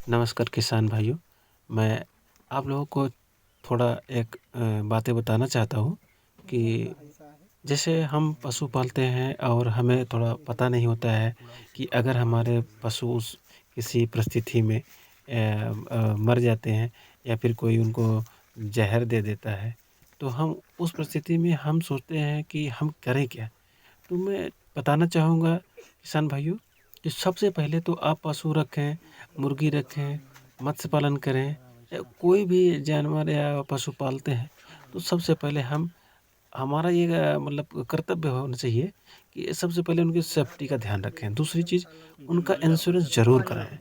नमस्कार किसान भाइयों। मैं आप लोगों को थोड़ा एक बातें बताना चाहता हूँ कि जैसे हम पशु पालते हैं और हमें थोड़ा पता नहीं होता है कि अगर हमारे पशु उस किसी परिस्थिति में मर जाते हैं या फिर कोई उनको ज़हर दे देता है, तो हम उस परिस्थिति में हम सोचते हैं कि हम करें क्या? तो मैं बताना चाहूँगा किसान भाइयों कि सबसे पहले तो आप पशु रखें, मुर्गी रखें, मत्स्य पालन करें या कोई भी जानवर या पशु पालते हैं, तो सबसे पहले हम हमारा ये मतलब कर्तव्य होना चाहिए कि सबसे पहले उनकी सेफ्टी का ध्यान रखें। दूसरी चीज़ उनका इंश्योरेंस ज़रूर कराएँ।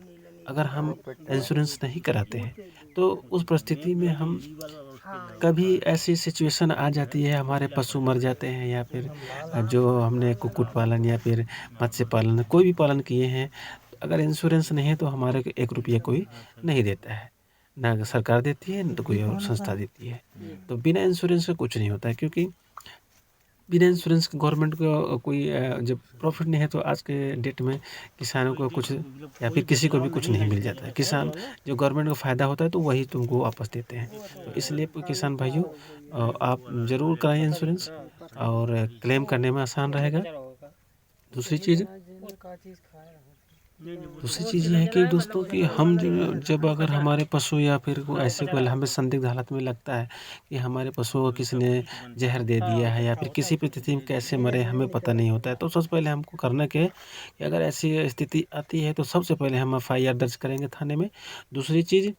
अगर हम इंश्योरेंस नहीं कराते हैं, तो उस परिस्थिति में हम कभी ऐसी सिचुएशन आ जाती है हमारे पशु मर जाते हैं या फिर जो हमने कुक्कुट पालन या फिर मत्स्य पालन कोई भी पालन किए हैं, अगर इंश्योरेंस नहीं है तो हमारे को 1 रुपया कोई नहीं देता है। ना सरकार देती है, ना तो कोई और संस्था देती है। तो बिना इंश्योरेंस के कुछ नहीं होता है क्योंकि बिना इंश्योरेंस के गवर्नमेंट को कोई जब प्रॉफ़िट नहीं है तो आज के डेट में किसानों को कुछ या फिर किसी को भी कुछ नहीं मिल जाता है। किसान जो गवर्नमेंट को फ़ायदा होता है तो वही तुमको वापस देते हैं। तो इसलिए किसान भाइयों आप ज़रूर कराएँ इंश्योरेंस और क्लेम करने में आसान रहेगा। दूसरी चीज़ दूसरी चीज़ ये है कि दोस्तों कि हम जो जब अगर हमारे पशु या फिर कोई ऐसे कोई हमें संदिग्ध हालत में लगता है कि हमारे पशु को किसी ने ज़हर दे दिया है या फिर किसी परिस्थिति में कैसे मरे हमें पता नहीं होता है, तो सबसे पहले हमको करना क्या है कि अगर ऐसी स्थिति आती है तो सबसे पहले हम एफआईआर दर्ज करेंगे थाने में। दूसरी चीज़